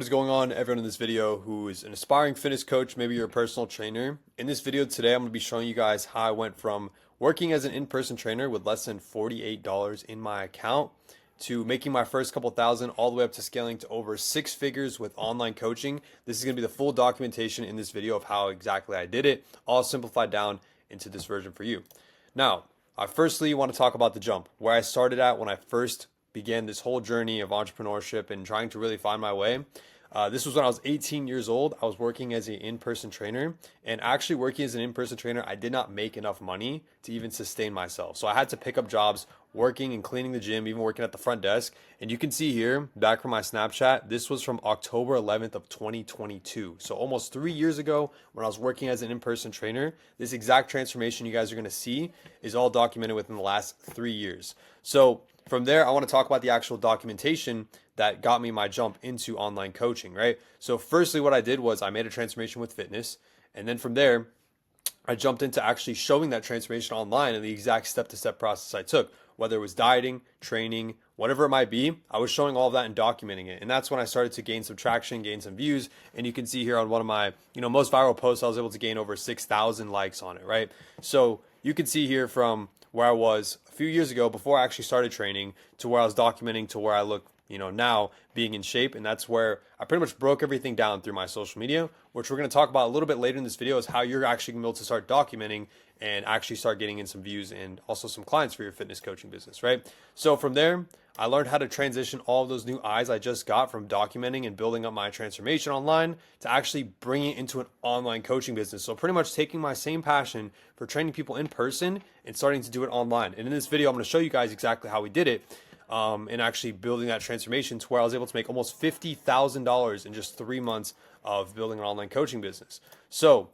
What is going on, everyone in this video who is an aspiring fitness coach, maybe you're a personal trainer. In this video today, I'm going to be showing you guys how I went from working as an in-person trainer with less than $48 in my account to making my first couple thousand all the way up to scaling to over six figures with online coaching. This is going to be the full documentation in this video of how exactly I did it, all simplified down into this version for you. Now, I firstly want to talk about the jump, where I started at when I first began this whole journey of entrepreneurship and trying to really find my way. This was when I was 18 years old. I was working as an in-person trainer, and actually working as an in-person trainer, I did not make enough money to even sustain myself. So I had to pick up jobs working and cleaning the gym, even working at the front desk. And you can see here, back from my Snapchat, this was from October 11th of 2022. So almost 3 years ago when I was working as an in-person trainer, this exact transformation you guys are gonna see is all documented within the last 3 years. So from there, I want to talk about the actual documentation that got me my jump into online coaching, right? So firstly, what I did was I made a transformation with fitness. And then from there, I jumped into actually showing that transformation online and the exact step-to-step process I took, whether it was dieting, training, whatever it might be. I was showing all of that and documenting it. And that's when I started to gain some traction, gain some views. And you can see here on one of my, most viral posts, I was able to gain over 6,000 likes on it, right? So you can see here from where I was a few years ago before I actually started training to where I was documenting to where I look, now being in shape. And that's where I pretty much broke everything down through my social media, which we're going to talk about a little bit later in this video, is how you're actually going to be able to start documenting and actually start getting in some views and also some clients for your fitness coaching business, right? So from there, I learned how to transition all of those new eyes I just got from documenting and building up my transformation online to actually bringing it into an online coaching business. So pretty much taking my same passion for training people in person and starting to do it online. And in this video, I'm going to show you guys exactly how we did it. And actually building that transformation to where I was able to make almost $50,000 in just 3 months of building an online coaching business. So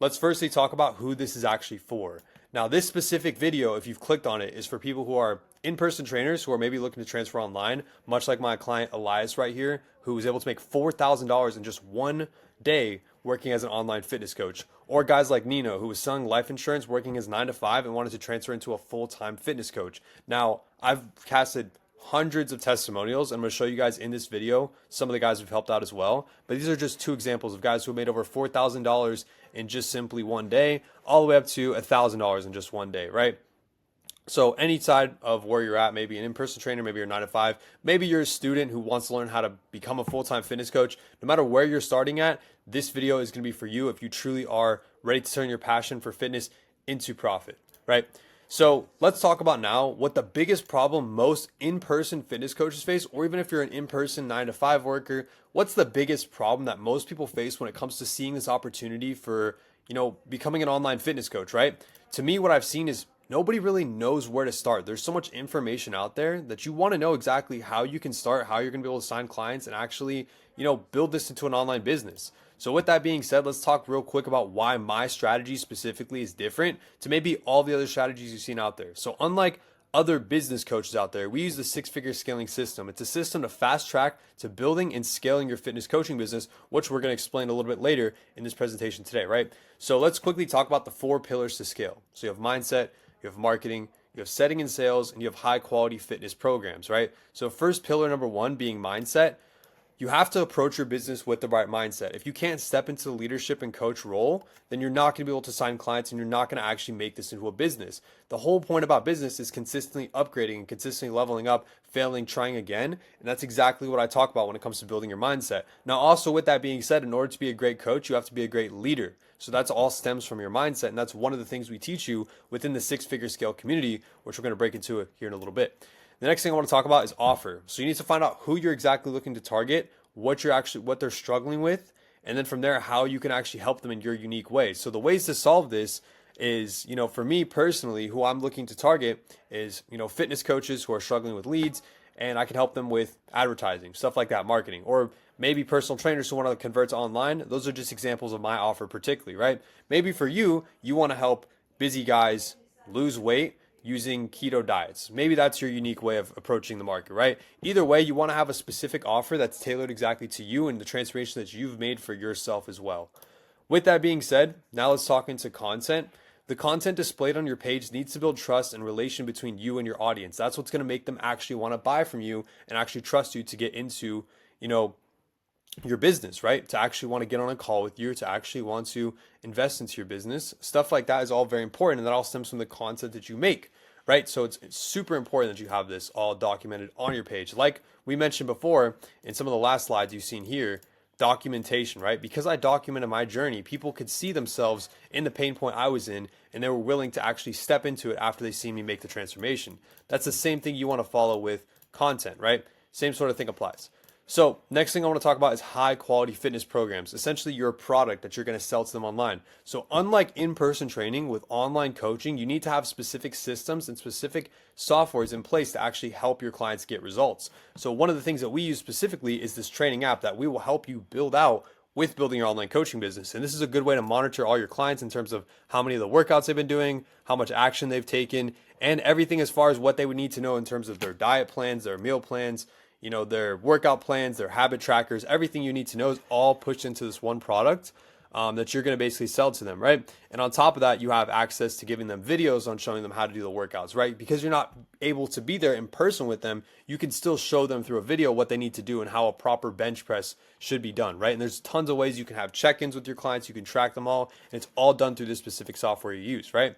let's firstly talk about who this is actually for. Now, this specific video, if you've clicked on it, is for people who are in-person trainers who are maybe looking to transfer online, much like my client Elias right here, who was able to make $4,000 in just one day working as an online fitness coach, or guys like Nino, who was selling life insurance, working as 9 to 5 and wanted to transfer into a full-time fitness coach. Now, I've casted hundreds of testimonials. I'm going to show you guys in this video some of the guys who've helped out as well. But these are just two examples of guys who have made over $4,000 in just simply one day, all the way up to $1,000 in just one day, right? So any side of where you're at, maybe an in-person trainer, maybe you're 9 to 5, maybe you're a student who wants to learn how to become a full-time fitness coach. No matter where you're starting at, this video is going to be for you if you truly are ready to turn your passion for fitness into profit, right? So let's talk about now what the biggest problem most in-person fitness coaches face, or even if you're an in-person 9 to 5 worker, what's the biggest problem that most people face when it comes to seeing this opportunity for, becoming an online fitness coach, right? To me, what I've seen is nobody really knows where to start. There's so much information out there that you want to know exactly how you can start, how you're going to be able to sign clients and actually, build this into an online business. So with that being said, let's talk real quick about why my strategy specifically is different to maybe all the other strategies you've seen out there. So unlike other business coaches out there, we use the six-figure scaling system. It's a system to fast track to building and scaling your fitness coaching business, which we're going to explain a little bit later in this presentation today, right? So let's quickly talk about the 4 pillars to scale. So you have mindset, you have marketing, you have setting and sales, and you have high quality fitness programs, right? So first pillar number 1 being mindset. You have to approach your business with the right mindset. If you can't step into the leadership and coach role, then you're not going to be able to sign clients and you're not going to actually make this into a business. The whole point about business is consistently upgrading and consistently leveling up, failing, trying again. And that's exactly what I talk about when it comes to building your mindset. Now, also with that being said, in order to be a great coach, you have to be a great leader. So that's all stems from your mindset. And that's one of the things we teach you within the six-figure scale community, which we're going to break into it here in a little bit. The next thing I want to talk about is offer. So you need to find out who you're exactly looking to target, what they're struggling with, and then from there, how you can actually help them in your unique way. So the ways to solve this is, for me personally, who I'm looking to target is, fitness coaches who are struggling with leads, and I can help them with advertising, stuff like that, marketing, or maybe personal trainers who want to convert to online. Those are just examples of my offer particularly, right? Maybe for you, you want to help busy guys lose weight using keto diets. Maybe that's your unique way of approaching the market, right? Either way, you want to have a specific offer that's tailored exactly to you and the transformation that you've made for yourself as well. With that being said, now let's talk into content. The content displayed on your page needs to build trust and relation between you and your audience. That's what's going to make them actually want to buy from you and actually trust you to get into, your business, right? To actually want to get on a call with you, to actually want to invest into your business. Stuff like that is all very important, and that all stems from the content that you make, right? So it's super important that you have this all documented on your page. Like we mentioned before in some of the last slides you've seen here, documentation, right? Because I documented my journey, people could see themselves in the pain point I was in, and they were willing to actually step into it after they see me make the transformation. That's the same thing you want to follow with content, right? Same sort of thing applies. So next thing I want to talk about is high quality fitness programs. Essentially your product that you're going to sell to them online. So unlike in-person training, with online coaching, you need to have specific systems and specific softwares in place to actually help your clients get results. So one of the things that we use specifically is this training app that we will help you build out with building your online coaching business. And this is a good way to monitor all your clients in terms of how many of the workouts they've been doing, how much action they've taken, and everything as far as what they would need to know in terms of their diet plans, their meal plans, their workout plans, their habit trackers. Everything you need to know is all pushed into this one product that you're going to basically sell to them, right? And on top of that, you have access to giving them videos on showing them how to do the workouts, right? Because you're not able to be there in person with them, you can still show them through a video what they need to do and how a proper bench press should be done, right? And there's tons of ways you can have check-ins with your clients, you can track them all, and it's all done through this specific software you use, right?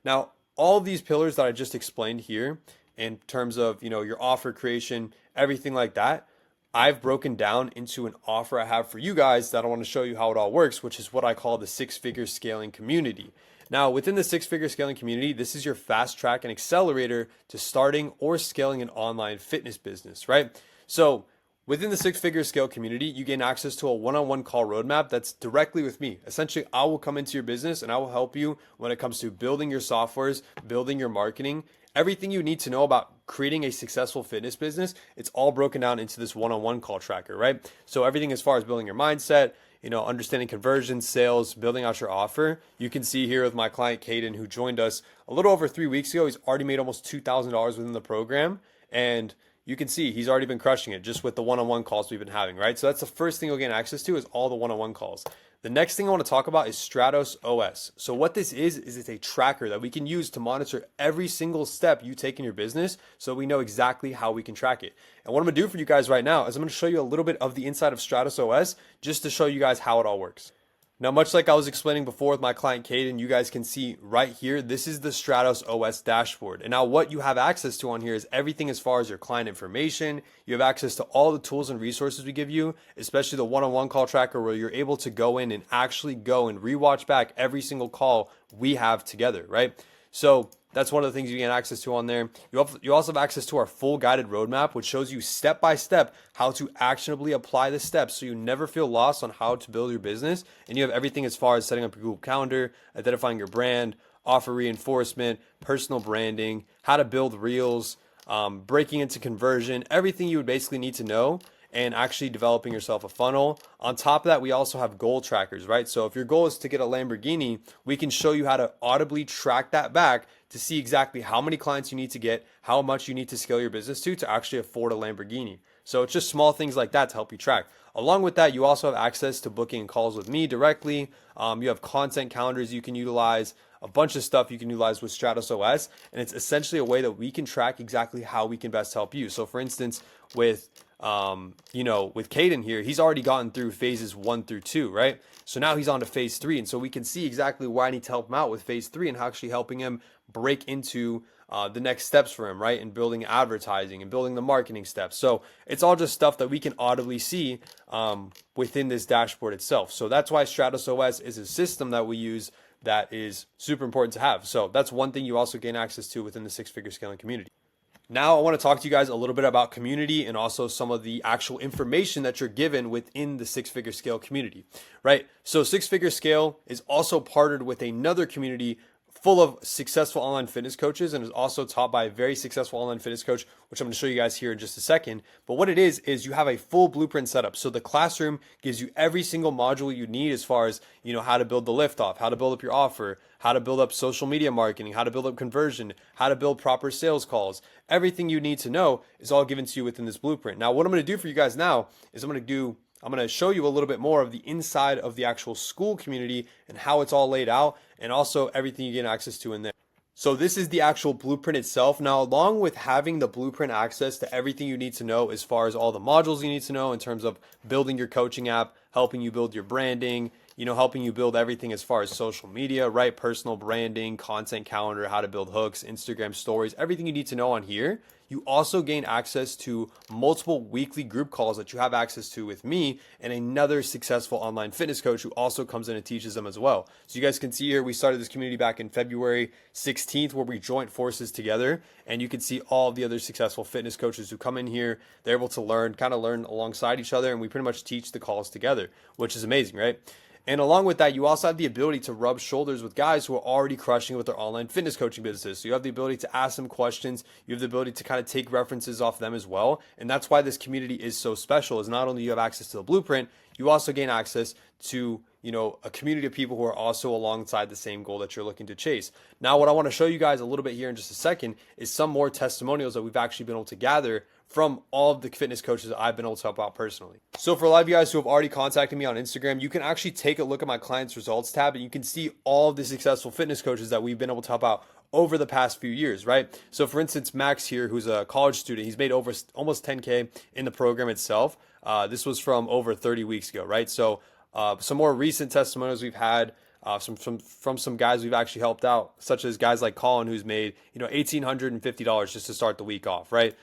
Now, all of these pillars that I just explained here in terms of, your offer creation, everything like that, I've broken down into an offer I have for you guys that I want to show you how it all works, which is what I call the six-figure scaling community. Now, within the six-figure scaling community, this is your fast track and accelerator to starting or scaling an online fitness business, right? So within the six-figure scale community, you gain access to a one-on-one call roadmap that's directly with me. Essentially, I will come into your business and I will help you when it comes to building your softwares, building your marketing, everything you need to know about creating a successful fitness business. It's all broken down into this one-on-one call tracker, right? So everything as far as building your mindset, understanding conversions, sales, building out your offer. You can see here with my client, Caden, who joined us a little over 3 weeks ago. He's already made almost $2,000 within the program. And you can see he's already been crushing it just with the one-on-one calls we've been having, right? So that's the first thing you'll gain access to is all the one-on-one calls. The next thing I want to talk about is Stratos OS. So what this is it's a tracker that we can use to monitor every single step you take in your business so we know exactly how we can track it. And what I'm going to do for you guys right now is I'm going to show you a little bit of the inside of Stratos OS just to show you guys how it all works. Now, much like I was explaining before with my client Caden, you guys can see right here, this is the Stratos OS dashboard. And now what you have access to on here is everything as far as your client information. You have access to all the tools and resources we give you, especially the one-on-one call tracker where you're able to go in and actually go and rewatch back every single call we have together, right? So that's one of the things you get access to on there. You also have access to our full guided roadmap, which shows you step by step how to actionably apply the steps so you never feel lost on how to build your business. And you have everything as far as setting up your Google Calendar, identifying your brand, offer reinforcement, personal branding, how to build reels, breaking into conversion, everything you would basically need to know, and actually developing yourself a funnel. On top of that, we also have goal trackers, right? So if your goal is to get a Lamborghini, we can show you how to audibly track that back to see exactly how many clients you need to get, how much you need to scale your business to actually afford a Lamborghini. So it's just small things like that to help you track. Along with that, you also have access to booking calls with me directly. You have content calendars you can utilize, a bunch of stuff you can utilize with Stratos OS, and it's essentially a way that we can track exactly how we can best help you. So for instance, with Caden here, he's already gotten through phases 1 through 2, right? So now he's on to phase 3. And so we can see exactly where I need to help him out with phase 3 and how actually helping him break into the next steps for him, right? And building advertising and building the marketing steps. So it's all just stuff that we can audibly see within this dashboard itself. So that's why Stratos OS is a system that we use that is super important to have. So that's one thing you also gain access to within the six-figure scaling community. Now I want to talk to you guys a little bit about community and also some of the actual information that you're given within the six-figure scale community, right? So six-figure scale is also partnered with another community full of successful online fitness coaches and is also taught by a very successful online fitness coach, which I'm going to show you guys here in just a second. But what it is you have a full blueprint setup. So the classroom gives you every single module you need as far as, how to build the lift off, how to build up your offer, how to build up social media marketing, how to build up conversion, how to build proper sales calls. Everything you need to know is all given to you within this blueprint. Now, what I'm going to do for you guys now is I'm going to show you a little bit more of the inside of the actual school community and how it's all laid out and also everything you get access to in there. So this is the actual blueprint itself. Now, along with having the blueprint access to everything you need to know as far as all the modules you need to know in terms of building your coaching app, helping you build your branding, helping you build everything as far as social media, right? Personal branding, content calendar, how to build hooks, Instagram stories, everything you need to know on here. You also gain access to multiple weekly group calls that you have access to with me and another successful online fitness coach who also comes in and teaches them as well. So you guys can see here, we started this community back in February 16th where we joined forces together, and you can see all of the other successful fitness coaches who come in here. They're able to learn alongside each other, and we pretty much teach the calls together, which is amazing, right? And along with that, you also have the ability to rub shoulders with guys who are already crushing with their online fitness coaching businesses. So you have the ability to ask them questions. You have the ability to kind of take references off them as well. And that's why this community is so special, is not only you have access to the blueprint, you also gain access to, a community of people who are also alongside the same goal that you're looking to chase. Now, what I want to show you guys a little bit here in just a second is some more testimonials that we've actually been able to gather from all of the fitness coaches that I've been able to help out personally. So for a lot of you guys who have already contacted me on Instagram, you can actually take a look at my clients results tab and you can see all of the successful fitness coaches that we've been able to help out over the past few years, right? So for instance, Max here, who's a college student, he's made over almost 10K in the program itself. This was from over 30 weeks ago, right? So some more recent testimonials we've had from some guys we've actually helped out, such as guys like Colin, who's made $1,850 just to start the week off, right?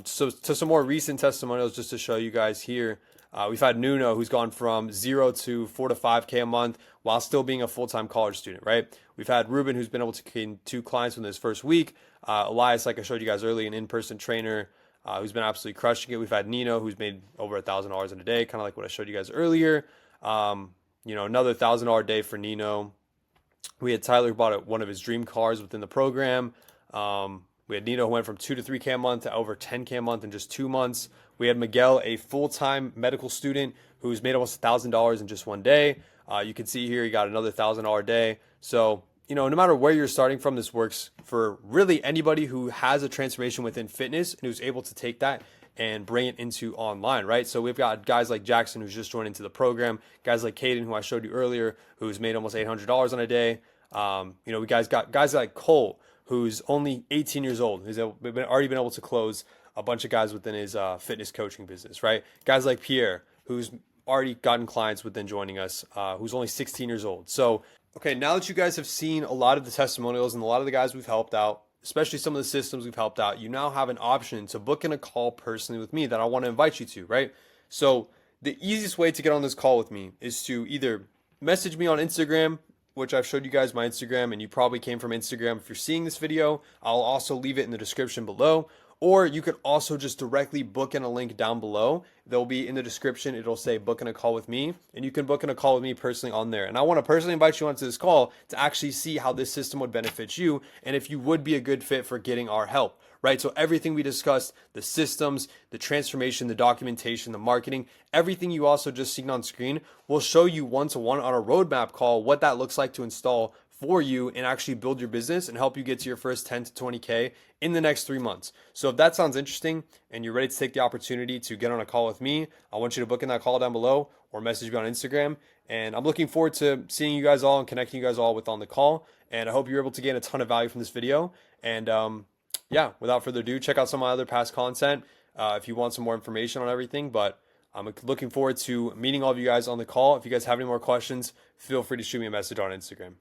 So to some more recent testimonials, just to show you guys here, we've had Nuno, who's gone from 0 to 4 to 5K a month while still being a full-time college student, right? We've had Ruben, who's been able to gain 2 clients within his first week. Elias, like I showed you guys earlier, an in-person trainer who's been absolutely crushing it. We've had Nino, who's made over $1,000 in a day, kind of like what I showed you guys earlier. Another $1,000 day for Nino. We had Tyler, who bought one of his dream cars within the program. We had Nino, who went from 2 to 3K a month to over 10K a month in just 2 months. We had Miguel, a full-time medical student who's made almost $1,000 in just 1 day. You can see here he got another $1,000 day. So, no matter where you're starting from, this works for really anybody who has a transformation within fitness and who's able to take that and bring it into online, right? So we've got guys like Jackson, who's just joined into the program, guys like Caden, who I showed you earlier, who's made almost $800 on a day. We got guys like Cole, who's only 18 years old, who's already been able to close a bunch of guys within his fitness coaching business, right? Guys like Pierre, who's already gotten clients within joining us, who's only 16 years old. So, okay, now that you guys have seen a lot of the testimonials and a lot of the guys we've helped out, especially some of the systems we've helped out, you now have an option to book in a call personally with me that I want to invite you to, right? So the easiest way to get on this call with me is to either message me on Instagram, which I've showed you guys my Instagram, and you probably came from Instagram. If you're seeing this video, I'll also leave it in the description below. Or you could also just directly book in a link down below. They'll be in the description. It'll say book in a call with me, and you can book in a call with me personally on there. And I want to personally invite you onto this call to actually see how this system would benefit you and if you would be a good fit for getting our help, right? So everything we discussed, the systems, the transformation, the documentation, the marketing, everything you also just seen on screen, we'll show you one-to-one on a roadmap call what that looks like to install for you and actually build your business and help you get to your first 10 to 20K in the next 3 months. So if that sounds interesting and you're ready to take the opportunity to get on a call with me, I want you to book in that call down below or message me on Instagram. And I'm looking forward to seeing you guys all and connecting you guys all with on the call. And I hope you're able to gain a ton of value from this video. And yeah, without further ado, check out some of my other past content if you want some more information on everything. But I'm looking forward to meeting all of you guys on the call. If you guys have any more questions, feel free to shoot me a message on Instagram.